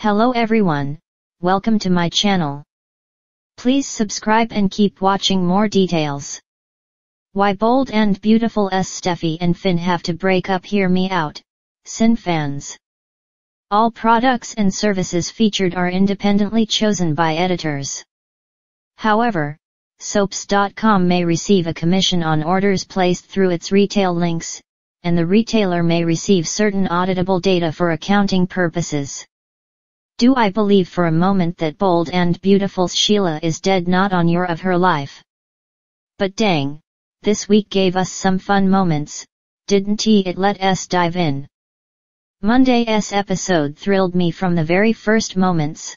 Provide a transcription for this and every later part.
Hello everyone, welcome to my channel. Please subscribe and keep watching more details. Why Bold and Beautiful Steffy and Finn have to break up? Hear me out, Sin fans. All products and services featured are independently chosen by editors. However, soaps.com may receive a commission on orders placed through its retail links, and the retailer may receive certain auditable data for accounting purposes. Do I believe for a moment that Bold and Beautiful's Sheila is dead? Not on your of her life. But dang, this week gave us some fun moments, didn't it? Let's dive in. Monday's episode thrilled me from the very first moments.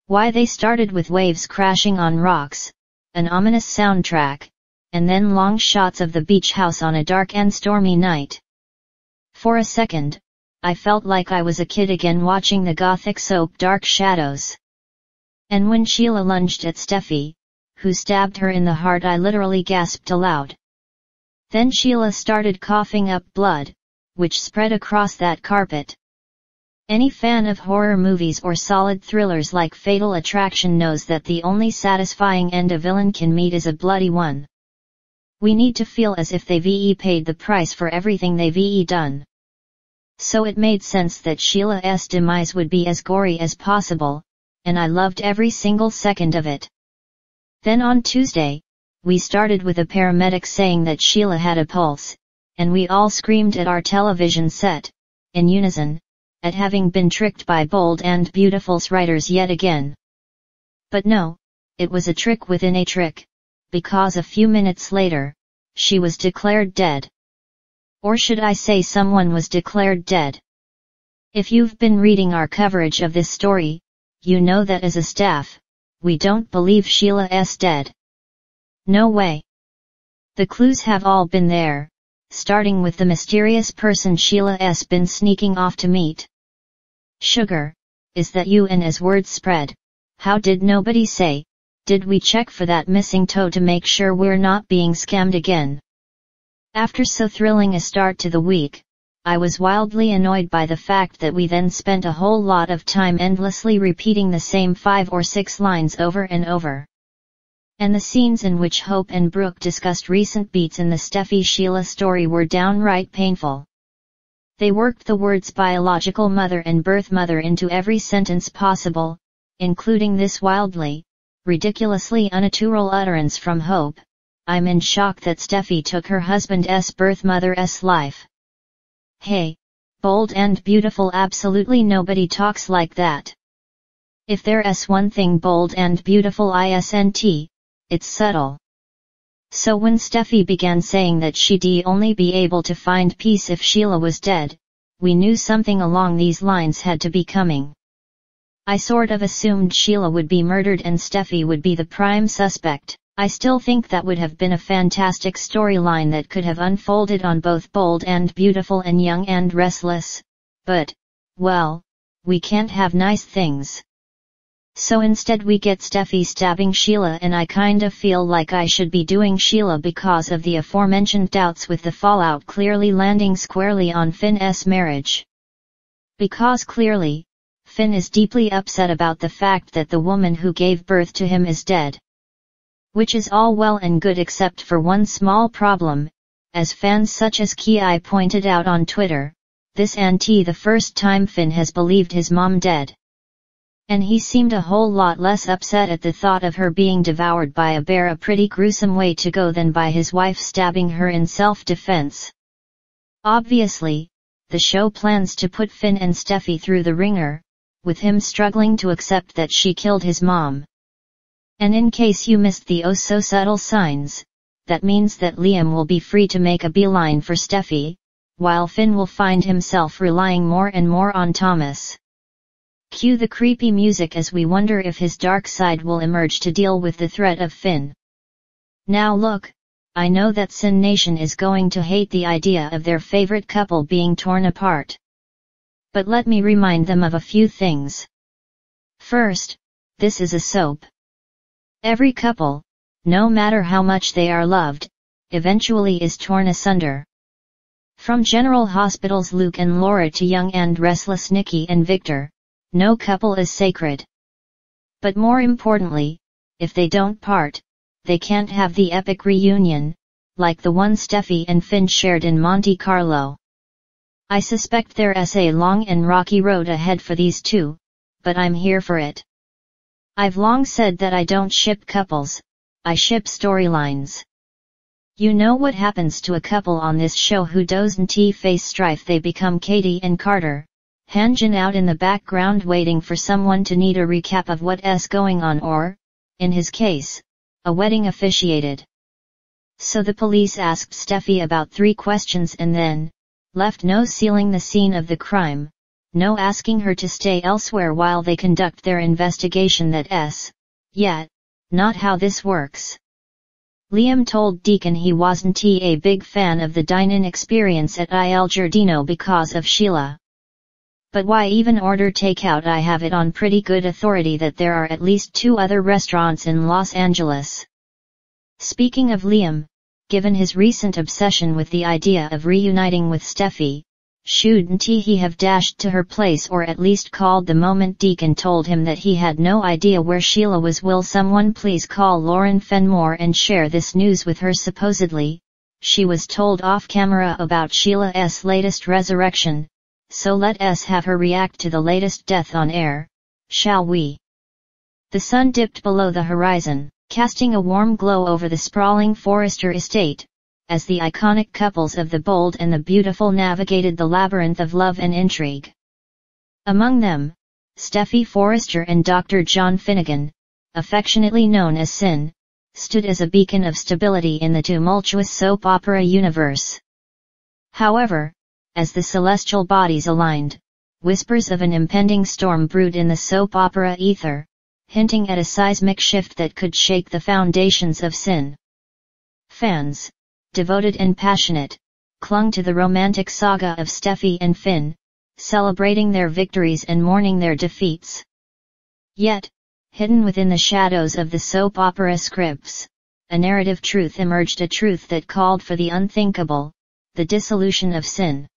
Why, they started with waves crashing on rocks, an ominous soundtrack, and then long shots of the beach house on a dark and stormy night. For a second, I felt like I was a kid again watching the gothic soap Dark Shadows. And when Sheila lunged at Steffy, who stabbed her in the heart, I literally gasped aloud. Then Sheila started coughing up blood, which spread across that carpet. Any fan of horror movies or solid thrillers like Fatal Attraction knows that the only satisfying end a villain can meet is a bloody one. We need to feel as if they've paid the price for everything they've done. So it made sense that Sheila's demise would be as gory as possible, and I loved every single second of it. Then on Tuesday, we started with a paramedic saying that Sheila had a pulse, and we all screamed at our television set, in unison, at having been tricked by Bold and Beautiful's writers yet again. But no, it was a trick within a trick, because a few minutes later, she was declared dead. Or should I say someone was declared dead? If you've been reading our coverage of this story, you know that as a staff, we don't believe Sheila's dead. No way. The clues have all been there, starting with the mysterious person Sheila's been sneaking off to meet. Sugar, is that you? And as word spread, how did nobody say, did we check for that missing toe to make sure we're not being scammed again? After so thrilling a start to the week, I was wildly annoyed by the fact that we then spent a whole lot of time endlessly repeating the same 5 or 6 lines over and over. And the scenes in which Hope and Brooke discussed recent beats in the Steffy Sheila story were downright painful. They worked the words biological mother and birth mother into every sentence possible, including this wildly, ridiculously unnatural utterance from Hope: I'm in shock that Steffy took her husband's birth mother's life. Hey, Bold and Beautiful, absolutely nobody talks like that. If there's one thing Bold and Beautiful isn't, it's subtle. So when Steffy began saying that she'd only be able to find peace if Sheila was dead, we knew something along these lines had to be coming. I sort of assumed Sheila would be murdered and Steffy would be the prime suspect. I still think that would have been a fantastic storyline that could have unfolded on both Bold and Beautiful and Young and Restless, but, well, we can't have nice things. So instead we get Steffy stabbing Sheila, and I kinda feel like I should be doing Sheila because of the aforementioned doubts, with the fallout clearly landing squarely on Finn's marriage. Because clearly, Finn is deeply upset about the fact that the woman who gave birth to him is dead. Which is all well and good except for one small problem, as fans such as Ki pointed out on Twitter, this ain't the first time Finn has believed his mom dead. And he seemed a whole lot less upset at the thought of her being devoured by a bear, a pretty gruesome way to go, than by his wife stabbing her in self-defense. Obviously, the show plans to put Finn and Steffy through the ringer, with him struggling to accept that she killed his mom. And in case you missed the oh-so-subtle signs, that means that Liam will be free to make a beeline for Steffy, while Finn will find himself relying more and more on Thomas. Cue the creepy music as we wonder if his dark side will emerge to deal with the threat of Finn. Now look, I know that Sin Nation is going to hate the idea of their favorite couple being torn apart. But let me remind them of a few things. First, this is a soap. Every couple, no matter how much they are loved, eventually is torn asunder. From General Hospital's Luke and Laura to Young and Restless Nikki and Victor, no couple is sacred. But more importantly, if they don't part, they can't have the epic reunion, like the one Steffy and Finn shared in Monte Carlo. I suspect there's a long and rocky road ahead for these two, but I'm here for it. I've long said that I don't ship couples, I ship storylines. You know what happens to a couple on this show who doesn't face strife? They become Katie and Carter, hanging out in the background waiting for someone to need a recap of what's going on or, in his case, a wedding officiated. So the police asked Steffy about 3 questions and then, left no sealing the scene of the crime, no asking her to stay elsewhere while they conduct their investigation. That's yet not how this works. Liam told Deacon he wasn't a big fan of the dine-in experience at Il Giardino because of Sheila. But why even order takeout? I have it on pretty good authority that there are at least 2 other restaurants in Los Angeles. Speaking of Liam, given his recent obsession with the idea of reuniting with Steffy, shouldn't he have dashed to her place or at least called the moment Deacon told him that he had no idea where Sheila was? Will someone please call Lauren Fenmore and share this news with her? Supposedly, she was told off camera about Sheila's latest resurrection, so let's have her react to the latest death on air, shall we? The sun dipped below the horizon, casting a warm glow over the sprawling Forrester estate, as the iconic couples of the Bold and the Beautiful navigated the labyrinth of love and intrigue. Among them, Steffy Forrester and Dr. John Finnegan, affectionately known as Sin, stood as a beacon of stability in the tumultuous soap opera universe. However, as the celestial bodies aligned, whispers of an impending storm brewed in the soap opera ether, hinting at a seismic shift that could shake the foundations of Sin. Fans, devoted and passionate, clung to the romantic saga of Steffy and Finn, celebrating their victories and mourning their defeats. Yet, hidden within the shadows of the soap opera scripts, a narrative truth emerged, a truth that called for the unthinkable, the dissolution of Sin.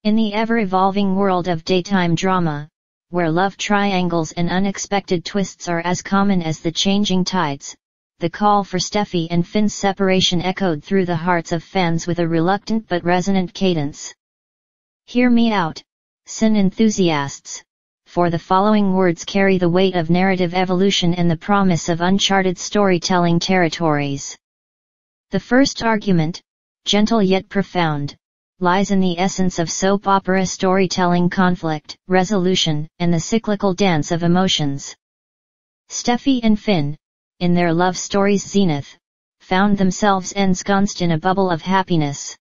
In the ever-evolving world of daytime drama, where love triangles and unexpected twists are as common as the changing tides, the call for Steffy and Finn's separation echoed through the hearts of fans with a reluctant but resonant cadence. Hear me out, Sin enthusiasts, for the following words carry the weight of narrative evolution and the promise of uncharted storytelling territories. The first argument, gentle yet profound, lies in the essence of soap opera storytelling: conflict, resolution, and the cyclical dance of emotions. Steffy and Finn, in their love story's zenith, found themselves ensconced in a bubble of happiness.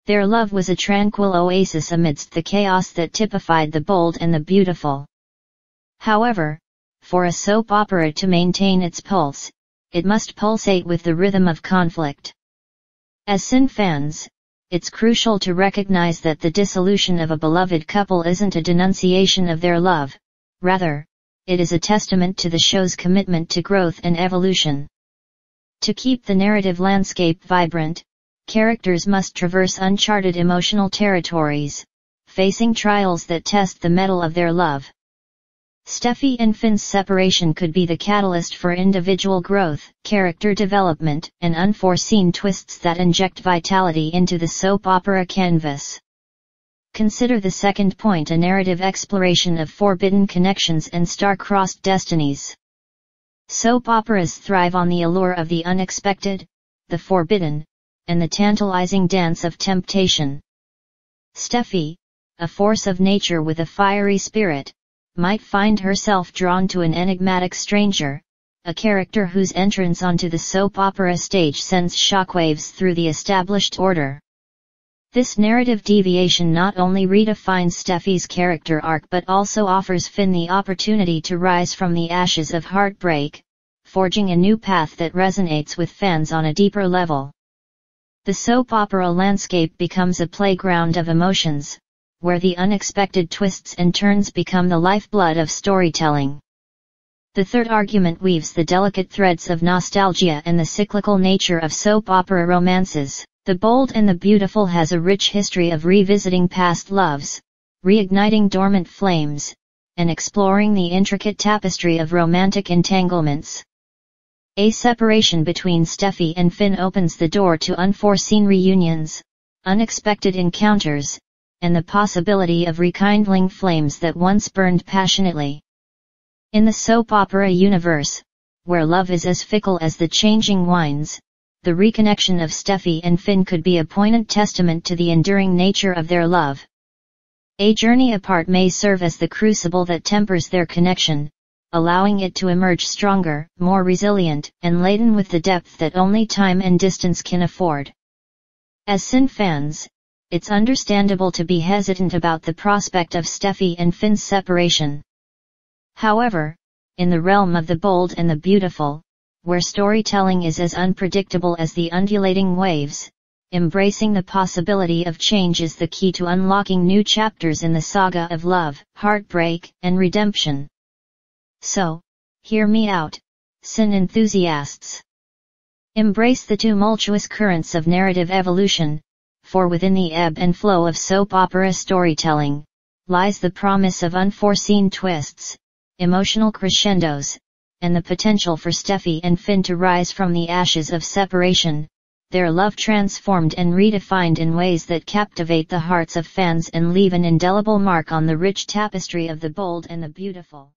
Their love was a tranquil oasis amidst the chaos that typified the Bold and the Beautiful. However, for a soap opera to maintain its pulse, it must pulsate with the rhythm of conflict. As Sin fans, it's crucial to recognize that the dissolution of a beloved couple isn't a denunciation of their love, rather, it is a testament to the show's commitment to growth and evolution. To keep the narrative landscape vibrant, characters must traverse uncharted emotional territories, facing trials that test the mettle of their love. Steffy and Finn's separation could be the catalyst for individual growth, character development, and unforeseen twists that inject vitality into the soap opera canvas. Consider the second point: a narrative exploration of forbidden connections and star-crossed destinies. Soap operas thrive on the allure of the unexpected, the forbidden, and the tantalizing dance of temptation. Steffy, a force of nature with a fiery spirit, might find herself drawn to an enigmatic stranger, a character whose entrance onto the soap opera stage sends shockwaves through the established order. This narrative deviation not only redefines Steffy's character arc but also offers Finn the opportunity to rise from the ashes of heartbreak, forging a new path that resonates with fans on a deeper level. The soap opera landscape becomes a playground of emotions, where the unexpected twists and turns become the lifeblood of storytelling. The third argument weaves the delicate threads of nostalgia and the cyclical nature of soap opera romances. The Bold and the Beautiful has a rich history of revisiting past loves, reigniting dormant flames, and exploring the intricate tapestry of romantic entanglements. A separation between Steffy and Finn opens the door to unforeseen reunions, unexpected encounters, and the possibility of rekindling flames that once burned passionately. In the soap opera universe, where love is as fickle as the changing winds, the reconnection of Steffy and Finn could be a poignant testament to the enduring nature of their love. A journey apart may serve as the crucible that tempers their connection, allowing it to emerge stronger, more resilient, and laden with the depth that only time and distance can afford. As Sin fans, it's understandable to be hesitant about the prospect of Steffy and Finn's separation. However, in the realm of the bold and the beautiful, where storytelling is as unpredictable as the undulating waves, embracing the possibility of change is the key to unlocking new chapters in the saga of love, heartbreak, and redemption. So, hear me out, Sin enthusiasts. Embrace the tumultuous currents of narrative evolution, for within the ebb and flow of soap opera storytelling, lies the promise of unforeseen twists, emotional crescendos, and the potential for Steffy and Finn to rise from the ashes of separation, their love transformed and redefined in ways that captivate the hearts of fans and leave an indelible mark on the rich tapestry of the bold and the beautiful.